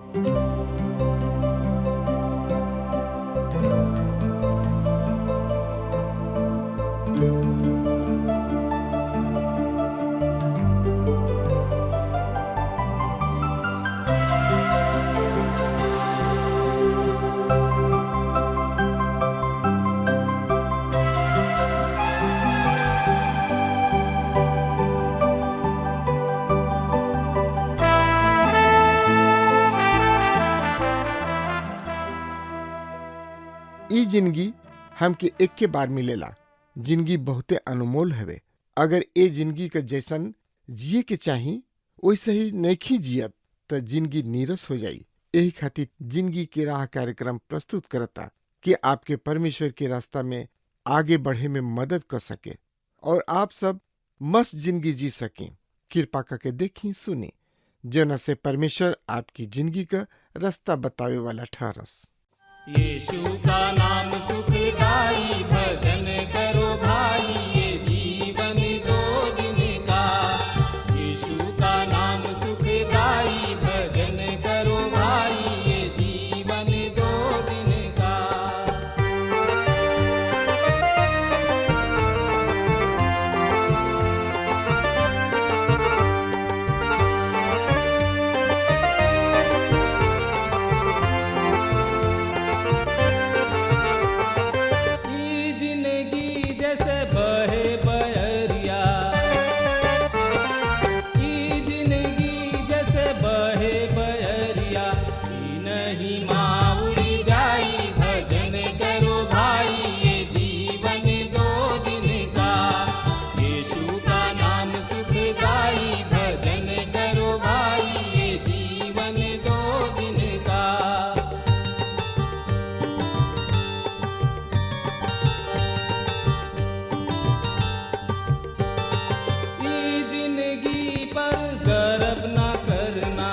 ई जिंदगी हमके एक के बार मिलेला। जिंदगी बहुते अनमोल हवे। अगर ए जिंदगी के जैसन जिए के चाही वैसे ही नहीं जियत त जिंदगी नीरस हो जाई। यही खातिर जिंदगी के राह कार्यक्रम प्रस्तुत करता कि आपके परमेश्वर के रास्ता में आगे बढ़े में मदद कर सके और आप सब मस्त जिंदगी जी सकें। कृपा करके देखी सुनी जना से परमेश्वर आपकी जिंदगी का रास्ता बतावे वाला ठहरस। यीशु का नाम सुखदाई, भजन करो भाई, ये जीवन दो दिन का। यीशु का नाम सुखदाई, भजन करो भाई, ये जीवन दो दिन का। ई जिंदगी जैसे बहे बहरिया, ई जिंदगी जैसे बहे बहरिया, ई नहीं माँ उड़ी जाई, भजन करो भाई, ये जीवन दो दिन का। यीशु का नाम सुखदाई, भजन करो भाई, ये जीवन दो दिन का। ई जिंदगी पर गर्व न करना,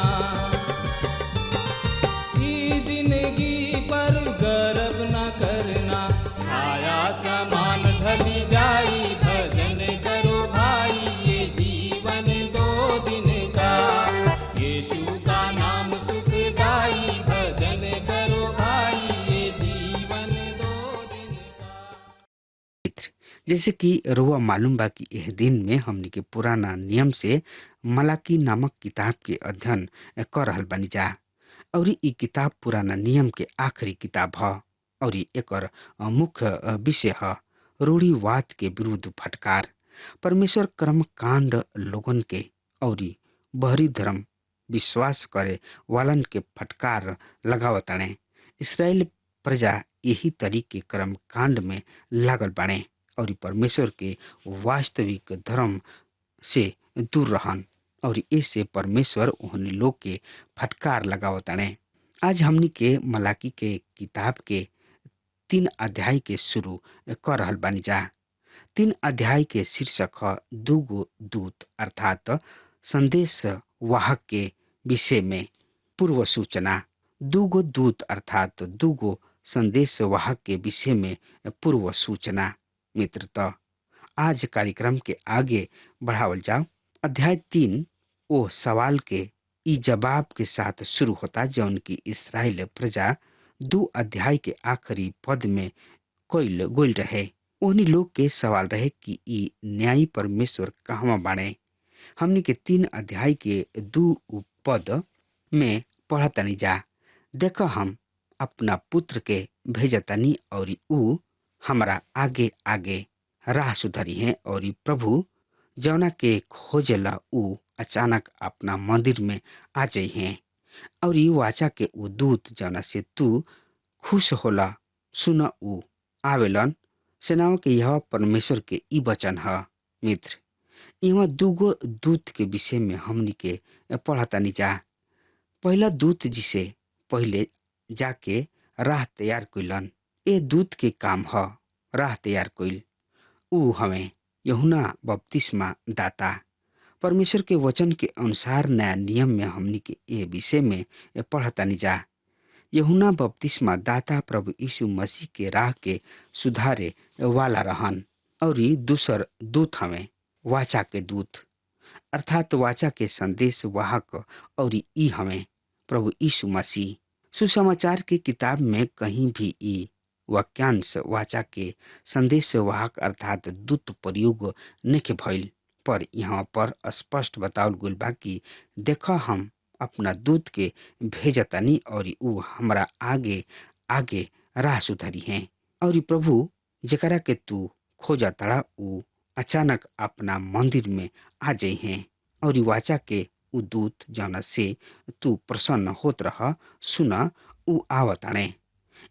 ई जिंदगी पर गर्व न करना, छाया समान ढली जाई, भजन करो भाई, ये जीवन दो दिन का। यीशु का नाम सुखदाई, भजन करो भाई, ये जीवन दो दिन का। मित्र, जैसे कि रुआ मालूम बा कि यह दिन में हमनी के पुराना नियम से मलाकी नामक किताब के अध्ययन कर रहल बानी जा। और ई किताब पुराना नियम के आखिरी किताब ह और एकर मुख्य विषय ह रूढ़िवाद के विरुद्ध फटकार। परमेश्वर कर्म कांड लोगन के और बहरी धर्म विश्वास करे वालन के फटकार लगावताणे। इसराइल प्रजा यही तरीके कर्म कांड में लागल बाणे और परमेश्वर के वास्तविक धर्म से दूर रहन और इससे परमेश्वर उन्हें लोग के फटकार लगावताणे। आज हमनी के मलाकी के किताब के 3 अध्याय के शुरू कर रहल बानी जा। 3 अध्याय के शीर्षक ह दूगो दूत अर्थात संदेश वाहक के विषय में पूर्व सूचना। दूगो दूत अर्थात दूगो संदेश वाहक के विषय में पूर्व सूचना। मित्रता आज कार्यक्रम के आगे बढ़ावल जाओ। अध्याय 3 ओ सवाल के ई जवाब के साथ शुरू होता जौन की इस्राएल प्रजा 2 अध्याय के आखिरी पद में कोइल गोइल रहे। उन्हीं लोग के सवाल रहे कि ई न्यायी परमेश्वर कहवा बाणे। हमनी के 3 अध्याय के 2 पद में पढ़तनी जा। देखो हम अपना पुत्र के भेजतनी और ऊ हमरा आगे आगे राह सुधरी है और प्रभु जौना के खोजला ऊ अचानक अपना मंदिर में आ जाई हैं और ई वाचा के ऊ दूत जौना से तू खुश होला सुन ऊ आवेलन सेनाओं के यह परमेश्वर के ई वचन ह। मित्र, यहाँ दूगो दूत के विषय में हमनी के पढ़तानी जा। पहला दूत जिसे पहले जाके राह तैयार कइलन। ए दूत के काम ह राह तैयार कइल। ऊ हमें यूहन्ना बपतिस्मा दाता। परमेश्वर के वचन के अनुसार नया नियम में हमनी के ए विषय में पढ़तानी जा। यूहन्ना बपतिस्मा दाता प्रभु यीशु मसीह के राह के सुधारे वाला रहन और दूसर दूत हमें वाचा के दूत अर्थात वाचा के संदेश वाहक और ई हमें प्रभु यीशु मसीह। सुसमाचार के किताब में कहीं भी ई वाक्यांश वाचा के संदेश वाहक अर्थात दूत प्रयोग नहीं भइल, पर यहाँ पर स्पष्ट बतावल गइल बा कि देख हम अपना दूत के भेजतानी और ऊ हमरा आगे आगे राह सुधरी हैं। और प्रभु जेकरा के तू खोजा तड़ा ऊ अचानक अपना मंदिर में आ जाई हैं और वाचा के ऊ दूत जौना से तू प्रसन्न होत रह सुना ऊ आवताणे।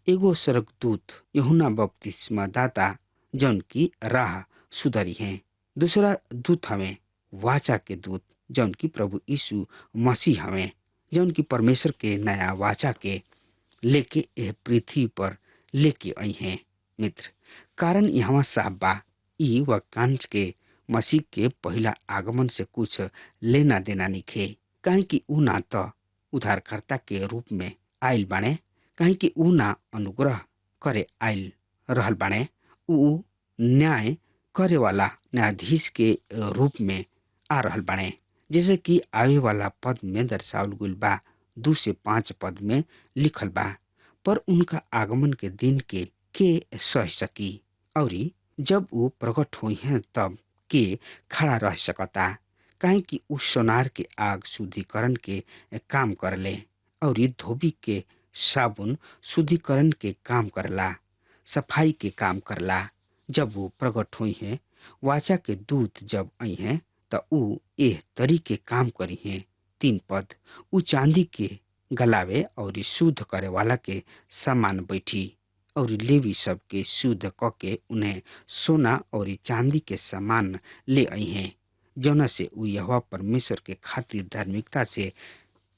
एगो स्वर्गदूत यूहन्ना बपतिस्मा दाता जौन की राह सुधरी हैं। दूसरा दूत हमें वाचा के दूत जौन की प्रभु यीशु मसीह हमें, जौन की परमेश्वर के नया वाचा के लेके यह पृथ्वी पर लेके आई हैं। मित्र, कारण यहाँ साफ बा, ई वाक्यांश के मसीह के पहला आगमन से कुछ लेना देना निखे। काहे कि ऊ ना तो उद्धारकर्ता के रूप में आयल बाणे, काहे कि ऊ ना अनुग्रह करे आयल रहल बाणे, ऊ न्याय करे वाला न्यायाधीश के रूप में आ रहल बाणे। जैसे कि आवे वाला पद में दर्शावल गइल बा 2 से 5 पद में लिखल बा, पर उनका आगमन के दिन के सह सकी और जब वो प्रकट हुई हैं तब के खड़ा रह सकता। काहे कि उस सोनार के आग शुद्धिकरण के काम करले और धोबी के साबुन शुद्धिकरण के काम करला, सफाई के काम करला। जब वो प्रकट हुई हैं वाचा के दूत जब आई हैं तो ऊ एह तरी के काम करी हैं। 3 पद, ऊ चांदी के गलावे और शुद्ध करे वाला के समान बैठी और लेवी सब के शुद्ध क के उन्हें सोना और चांदी के समान ले आई हैं, जौना से ऊ यहोवा परमेश्वर के खातिर धार्मिकता से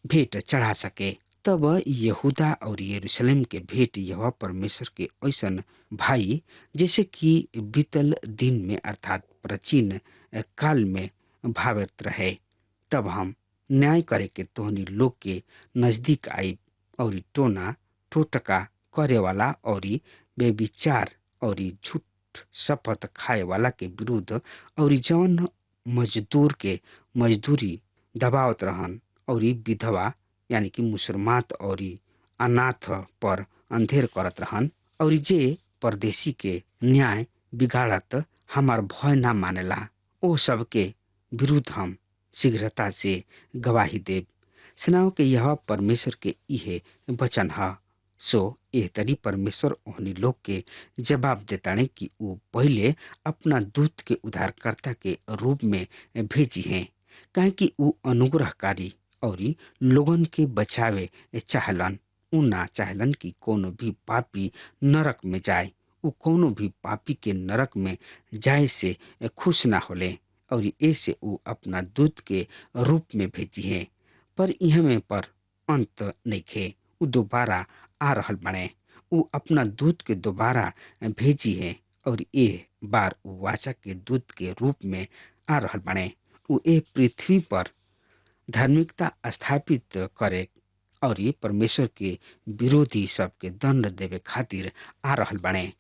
भेंट चढ़ा सके। तब यहूदा और यरूशलेम के भेंट यहोवा परमेश्वर के ऐसन भाई जैसे कि बीतल दिन में अर्थात प्राचीन काल में भावित रहे। तब हम न्याय करे के तोहनी लोग के नजदीक आई और टोना टोटका करे वाला और बेविचार और झूठ शपथ खाए वाला के विरुद्ध और जौन मजदूर के मजदूरी दबावत रहन और विधवा यानी कि मुसलमात और अनाथ पर अंधेर करत रहन और जे परदेशी के न्याय बिगाड़त हमार भय ना मानेला, ओ सबके विरुद्ध हम शीघ्रता से गवाही देव। सेनाओं के यह परमेश्वर के इहे वचन है। सो एह तरी परमेश्वर ओहनी लोग के जवाब देताने कि वो पहले अपना दूत के उद्धारकर्ता के रूप में भेजी हैं, काहे कि वो अनुग्रहकारी और लोगन के बचावे चाहलन। ऊ ना चाहलन कि कोनो भी पापी नरक में जाए, ऊ कोनो भी पापी के नरक में जाए से खुश ना होले और ऐसे ऊ अपना दूत के रूप में भेजी हैं। पर यह में पर अंत नहीं खे, ऊ दोबारा आ रहल बने। ऊ अपना दूत के दोबारा भेजी है और ये बार ऊ वाचा के दूत के रूप में आ रहल बने। ऊ ए पृथ्वी पर धार्मिकता स्थापित करे और ये परमेश्वर के विरोधी सबके दंड देवे खातिर आ रहल बने।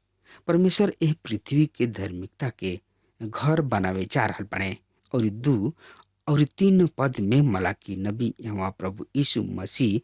परमेश्वर एह पृथ्वी के धार्मिकता के घर बनावे जा रहल बने। और 2 और 3 पद में मलाकी नबी एवं प्रभु यीशु मसीह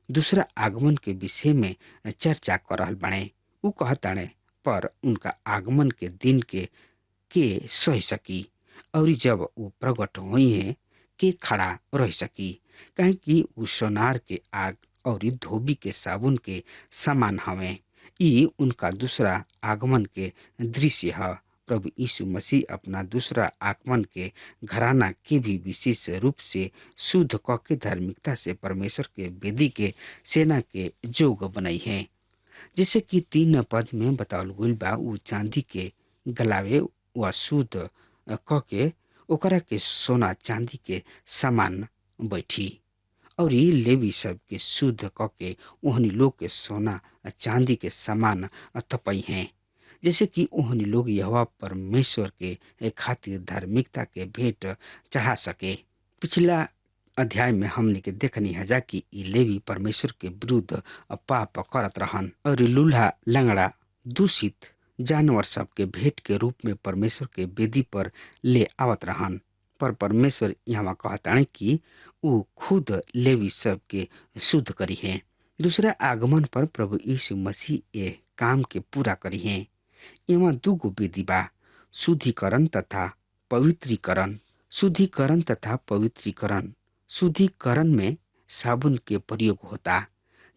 दूसरा आगमन के विषय में चर्चा कर रहल बने। ऊ कहताणे पर उनका आगमन के दिन के सह सकी और जब वो प्रकट हुई हैं के खड़ा रह सकी, काहे कि ऊ सोनार के आग और धोबी के साबुन के समान हवे। ई उनका दूसरा आगमन के दृश्य है। प्रभु यीशु मसीह अपना दूसरा आगमन के घराना के भी विशेष रूप से शुद्ध क के धार्मिकता से परमेश्वर के वेदी के सेना के जोग बनाई है। जैसे कि 3 पद में बतावल गइल बा, ऊ चांदी के गलावे व शुद्ध क के ओकरा के सोना चांदी के समान बैठी और लेवी सब के शुद्ध क के ओहनी लोग के सोना चांदी के समान तपई हैं, जैसे कि ओहनी लोग यहोवा परमेश्वर के खातिर धार्मिकता के भेंट चढ़ा सके। पिछला अध्याय में हमने के देखनी हजा कि ई लेवी परमेश्वर के विरुद्ध पाप करत रहन और लूल्हा लंगड़ा दूषित जानवर सब के भेंट के रूप में परमेश्वर के वेदी पर ले आवत रहन। पर परमेश्वर यहाँ कहताणे कि ऊ खुद लेवी सब के शुद्ध करी है। दूसरा आगमन पर प्रभु यीशु मसीह ये काम के पूरा करी है। एवं दूगो विधि बा, शुद्धिकरण तथा पवित्रीकरण। शुद्धिकरण तथा पवित्रीकरण। शुद्धिकरण में साबुन के प्रयोग होता,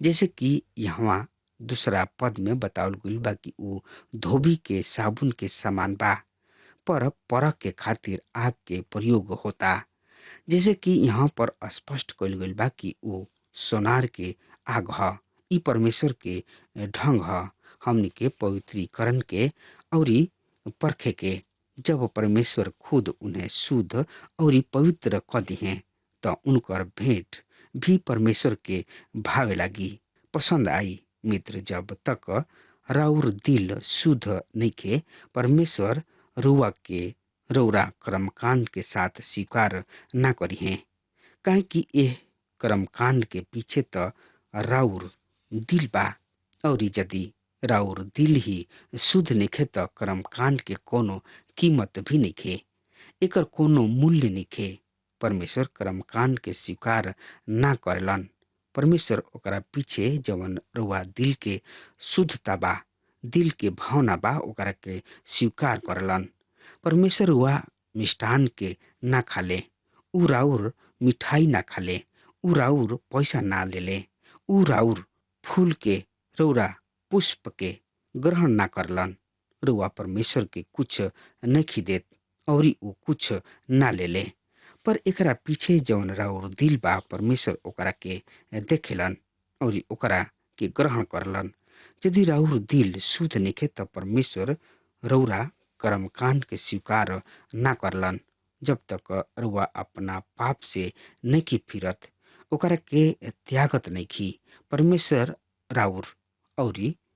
जैसे कि यहाँ दूसरा पद में बतावल गइल बा कि ऊ धोबी के साबुन के समान बा, पर परख के खातिर आग के प्रयोग होता। जैसे कि यहाँ पर स्पष्ट कइल गइल बा कि ऊ सोनार के आग ह। ई परमेश्वर के ढंग ह हमनी के पवित्रीकरण के औरी परखे के। जब परमेश्वर खुद उन्हें शुद्ध और पवित्र क दिहे तो उनकर भेंट भी परमेश्वर के भावे लागी, पसंद आई। मित्र, जब तक राउर दिल शुद्ध नइखे, परमेश्वर रुआ के रौरा कर्मकांड के साथ स्वीकार ना करी है। काहे कि यह कर्मकांड के पीछे तो राउर दिल बा, और यदि राउर दिल ही शुद्ध नइखे तो कर्मकांड के कोनो कीमत भी नइखे, एकर कोनो मूल्य नइखे। परमेश्वर कर्मकांड के स्वीकार ना करेलन। परमेश्वर ओकरा पीछे जवन रुआ दिल के शुद्धता बा, दिल के भावना बा, ओकरा के स्वीकार करलन। परमेश्वर रुआ मिष्ठान के ना खाले, ऊ राउर मिठाई ना खाले, ऊ राउर पैसा ना लेले, ऊ राउर फूल के रौरा पुष्प के ग्रहण ना करलन। रुआ परमेश्वर के कुछ नहीं देत और ऊ कुछ ना लेले, पर एकरा पीछे जवन राउर दिल बा, परमेश्वर ओकरा के देखेलन और ओकरा के ग्रहण करलन। यदि राउर दिल शुद्ध नइखे त परमेश्वर रौरा कर्मकांड के स्वीकार ना करलन। जब तक रुआ अपना पाप से नहीं फिरत, ओकरा के त्यागत नहीं, परमेश्वर राउर और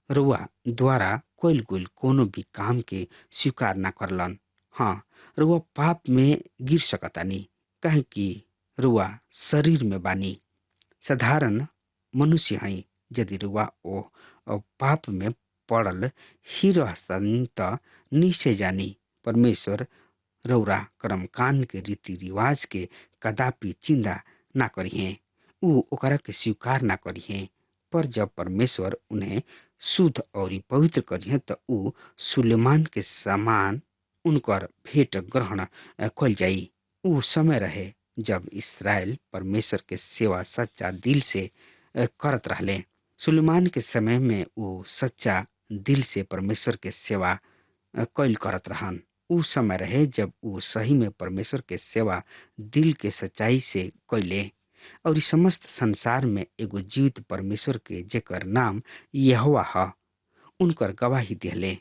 रुआ द्वारा कोइल गुल कोनो भी काम के स्वीकार ना करलन। हाँ, रुआ पाप में गिर सकतानी, काहे कि रुआ शरीर में बानी, साधारण मनुष्य हई। यदि रुआ ओ पाप में पड़ल ही रहतन त निश्चय जानी परमेश्वर रौरा कर्मकांड के रीति रिवाज के कदापि चिंता ना करिहे, ऊ ओकरा के स्वीकार ना करिहे। पर जब परमेश्वर उन्हें शुद्ध और पवित्र करिहे त ऊ सुलेमान के समान उनकर भेंट ग्रहण कल जाई। ऊ समय रहे जब इसराइल परमेश्वर के सेवा सच्चा दिल से करत रहले। सुलेमान के समय में ऊ सच्चा दिल से परमेश्वर के सेवा कैल करत रहन। ऊ समय रहे जब ऊ सही में परमेश्वर के सेवा दिल के सच्चाई से कैले, और इस समस्त संसार में एगो जीवित परमेश्वर के जेकर नाम यहोवा ह उनकर गवाही दिहले।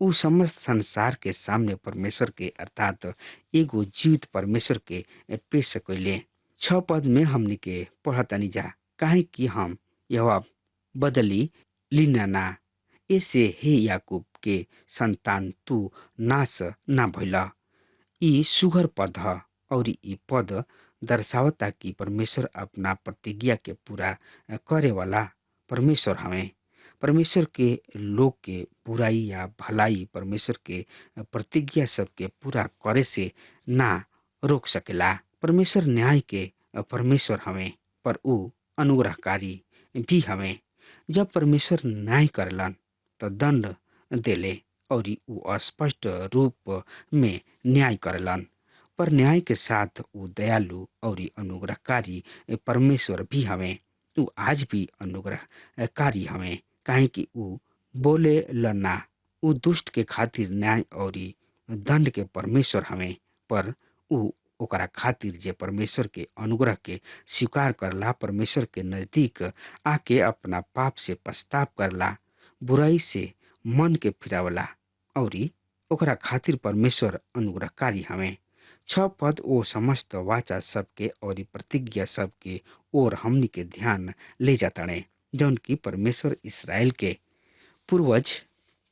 ऊ समस्त संसार के सामने परमेश्वर के अर्थात एगो जीवित परमेश्वर के पेश कैले। 6 पद में हमनी के पढ़तनी जा, काहे कि हम यहोवा बदली लीना ना, ऐसे हे याकूब के संतान तू नाश ना भइला। ई सुघर पद ह और ई पद दर्शावता कि परमेश्वर अपना प्रतिज्ञा के पूरा करे वाला परमेश्वर हवे। परमेश्वर के लोग के बुराई या भलाई परमेश्वर के प्रतिज्ञा सबके पूरा करे से ना रोक सकेला। परमेश्वर न्याय के परमेश्वर हवे, पर ऊ अनुग्रहकारी भी हवे। जब परमेश्वर न्याय करलन तो दंड देले और ऊ अस्पष्ट रूप में न्याय करलन, पर न्याय के साथ ऊ दयालु और अनुग्रहकारी परमेश्वर भी हवे। ऊ आज भी अनुग्रहकारी हवे, काहे कि ऊ बोले लना, ऊ दुष्ट के खातिर न्याय और दंड के परमेश्वर हवे। पर ऊ ओकरा खातिर जे परमेश्वर के अनुग्रह के स्वीकार करला, परमेश्वर के नजदीक आके अपना पाप से पछताप करला, बुराई से मन के फिरावला, और ओकरा खातिर परमेश्वर अनुग्रहकारी हवे। 6 पद ओ समस्त वाचा सबके और प्रतिज्ञा सबके और हमनी के ध्यान ले जाताड़े, जौन की परमेश्वर इसराइल के पूर्वज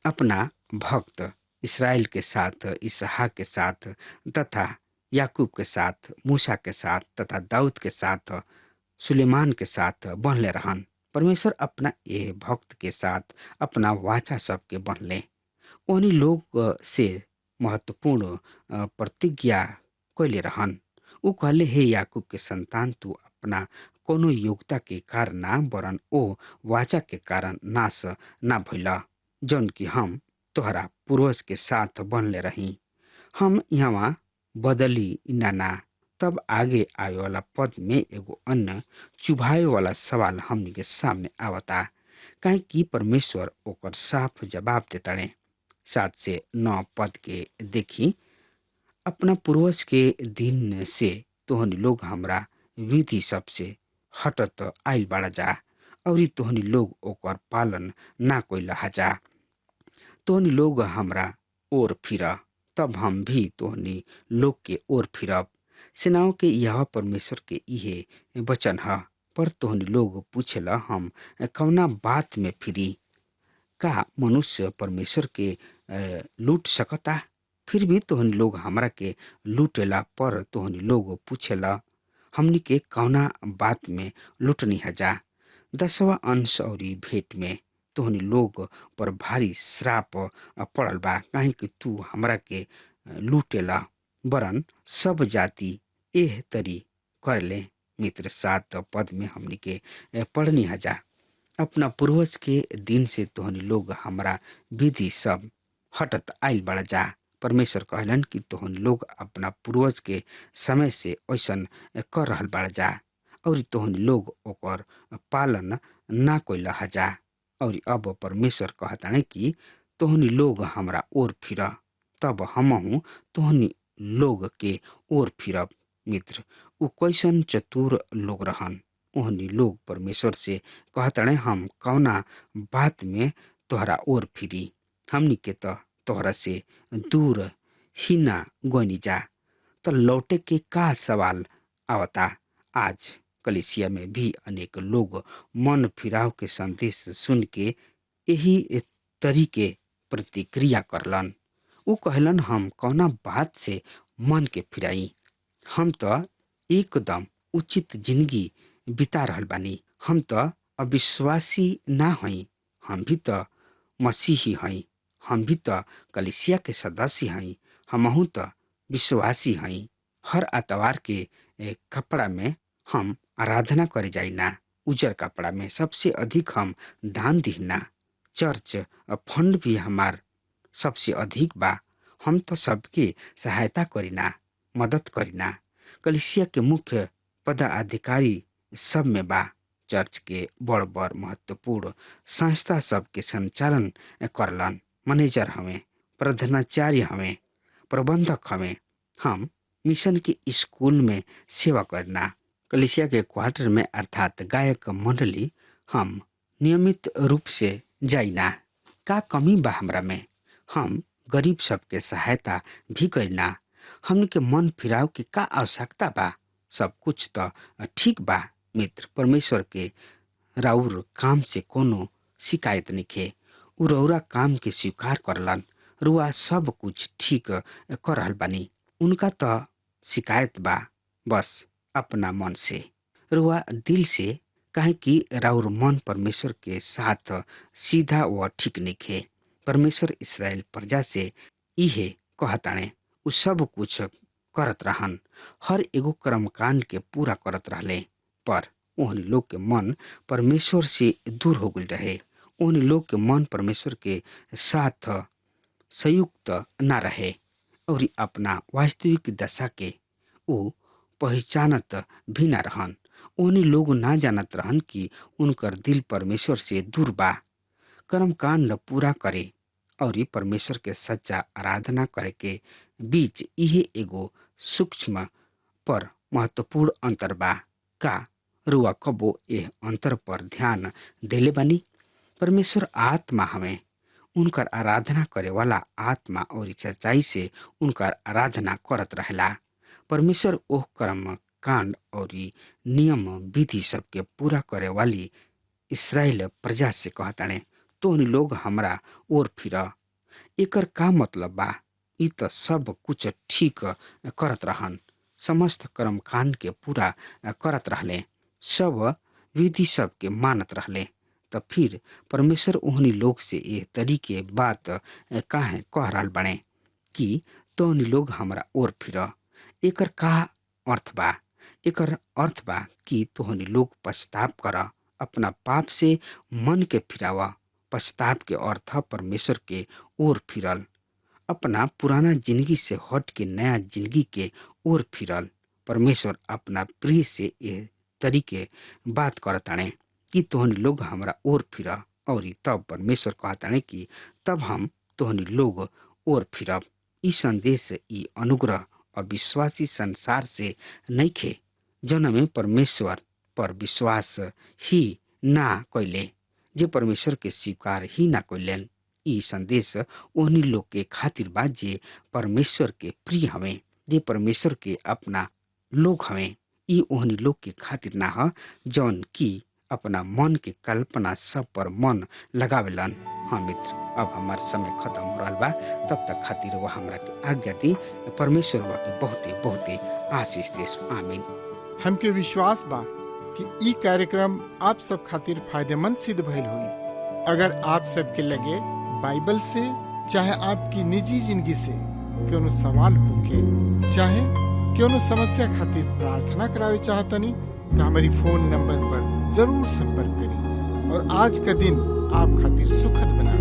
अपना भक्त इसराइल के साथ, इसहाक के साथ तथा याकूब के साथ, मूसा के साथ तथा दाऊद के साथ, सुलेमान के साथ बनले रहन। परमेश्वर अपना ये भक्त के साथ अपना वाचा सबके बनले। उन्हीं लोग से महत्वपूर्ण प्रतिज्ञा कैले रहन। ऊ कहले, हे याकूब के संतान, तू अपना कोनो योग्यता के कारण ना वरन ओ वाचा के कारण नाश ना भइला जौन कि हम तोहरा पूर्वज के साथ बनले रही। हम यहाँ बदली ना। तब आगे आवे वाला पद में एगो अन्य चुभाए वाला सवाल हमनी के सामने आवता, काहे कि परमेश्वर ओकर साफ जवाब देताड़े। 7 से 9 पद के देखी, अपना पूर्वज के दिन से तोहनी लोग हमरा विधि सबसे हटत आइल बाड़ा जा, और तोहनी लोग ओकर पालन ना कोइला जा। तोहनी लोग हमरा ओर फिर, तब हम भी तोहनी लोग के ओर फिरब। सेनाओं के यह परमेश्वर के इहे वचन है। पर तोहनी लोग पूछेला, हम कौना बात में फिरी? का मनुष्य परमेश्वर के लूट सकता? फिर भी तोहनी लोग हमरा के लूटेला। पर तोहनी लोग पूछेला, हमनी के कौना बात में लूटनी हजा? 10वां अंश और भेंट में तोहनी लोग पर भारी श्राप पड़ल बा, काहे कि तू हमरा के लूटेला। वरन सब जाति एह तरी कर ले। मित्र 7 पद में हमनी के पढ़नी हजा, अपना पूर्वज के दिन से तोहनी लोग हमरा विधि सब हटत आइल बड़ा जा। परमेश्वर कहलन कि तोहनी लोग अपना पूर्वज के समय से ऐसन कर रहल बड़ा जा, और तोहनी लोग ओकर पालन ना कोइला हजा। और अब परमेश्वर कहताने कि तोहनी लोग हमरा ओर फिर, तब हमहू तोहनी लोग के ओर फिरब। मित्र, उ कैसन चतुर लोग रहन। ओहनी लोग परमेश्वर से कहताने, हम कौना बात में तोहरा ओर फिरी? हमनी के तोहरा से दूर ही ना गोनी जा। तो लौटे के का सवाल आवता? आज कलिसिया में भी अनेक लोग मन फिराव के संदेश सुन के यही तरीके प्रतिक्रिया करलन। उ कहलन, हम कौना बात से मन के फिराई? हम तो एकदम उचित जिंदगी बिता रहल बानी। हम तो अविश्वासी ना हई, हम भी तो मसीही हई। हम भी तो कलिसिया के सदस्य हई। हमहू तो विश्वासी हई। हर आतवार के कपड़ा में हम आराधना करे जाइना। उजर कपड़ा में सबसे अधिक हम दान दीना। चर्च फंड भी हमार सबसे अधिक बा। हम तो सबके सहायता करीना, मदद करीना। कलिसिया के मुख्य पदाधिकारी सब में बा। चर्च के बड़ बड़ महत्वपूर्ण संस्था सब के संचालन करलन। मैनेजर हमें, प्रधानाचार्य हमें, प्रबंधक हमें। हम मिशन के स्कूल में सेवा करना। कलिसिया के क्वार्टर में अर्थात गायक मंडली हम नियमित रूप से जाइना। का कमी बा हमरा में? हम गरीब सबके सहायता भी करना। हमन के मन फिराव की का आवश्यकता बा? सब कुछ तो ठीक बा। मित्र, परमेश्वर के राउर काम से कोनो शिकायत निखे। उ रौरा काम के स्वीकार करलन। रुआ सब कुछ ठीक कर रहल बानी। उनका तो शिकायत बा बस अपना मन से, रुआ दिल से, काहे कि राउर मन परमेश्वर के साथ सीधा व ठीक निखे। परमेश्वर इस्राएल प्रजा से इहे कहताणे, उ सब कुछ करत रहन, हर एगो कर्मकांड के पूरा करत रहले। पर ओहनी लोग के मन परमेश्वर से दूर हो गई रहे। ओहनी लोग के मन परमेश्वर के साथ संयुक्त ना रहे, और अपना वास्तविक दशा के वो पहचानत भी ना रहन। ओहनी लोग ना जानत रहन कि उनकर दिल परमेश्वर से दूर बा। कर्मकांड पूरा करे और परमेश्वर के सच्चा आराधना करे के बीच यह एगो सूक्ष्म पर महत्वपूर्ण अंतर बा। का रुआ कबो यह अंतर पर ध्यान देले बानी? परमेश्वर आत्मा हमें, उनकर आराधना करे वाला आत्मा और सच्चाई से उनकर आराधना करत रहेला। परमेश्वर ओह कर्म कांड और नियम विधि सबके पूरा करे वाली इस्राएल प्रजा से कहताने, तो उन लोग हमरा ओर फिर। एकर का मतलब बा? इ त सब कुछ ठीक करत रहन, समस्त कर्म कांड के पूरा करत रहले, सब विधि सब के मानत रहले। त फिर परमेश्वर ओहनी लोग से ये तरीके बात काहे कह रहल बने कि तो उन लोग हमरा ओर फिर? एकर का अर्थ बा। एकर अर्थ बा कि तोहनी लोग पछताप कर, अपना पाप से मन के फिरावा। पछताप के अर्थ परमेश्वर के ओर फिरल, अपना पुराना जिंदगी से हट के नया जिंदगी के ओर फिरल। परमेश्वर अपना प्रिय से ये तरीके बात करताणे कि तोहनी लोग हमरा ओर फिरा, और तब परमेश्वर कहताणे कि तब हम तोहनी लोग ओर फिरब। ई संदेश, ई अनुग्रह अविश्वासी संसार से नइखे, जौना में परमेश्वर पर विश्वास ही ना कैले, जे परमेश्वर के स्वीकार ही ना कैलेन। ई संदेश ओहनी लोग के खातिर बा जे परमेश्वर के प्रिय हवे, जे परमेश्वर के अपना लोग हवे। ई ओहनी लोग के खातिर ना ह जौन की अपना मन के कल्पना सब पर मन लगावेलन। हाँ मित्र, अब हमार समय खत्म हो रहा बा, तब तक खातिर वह हमरा के आज्ञा दी। परमेश्वर वह के बहुते बहुते आशीष देस। आमीन। हमके विश्वास बा कि ई कार्यक्रम आप सब खातिर फायदेमंद सिद्ध भइल हुई। अगर आप सबके लगे बाइबल से चाहे आपकी निजी जिंदगी से कोनो सवाल होके, चाहे कोनो समस्या खातिर प्रार्थना करावे चाहतनी, तो हमारी फोन नंबर पर जरूर संपर्क करी और आज का दिन आप खातिर सुखद बना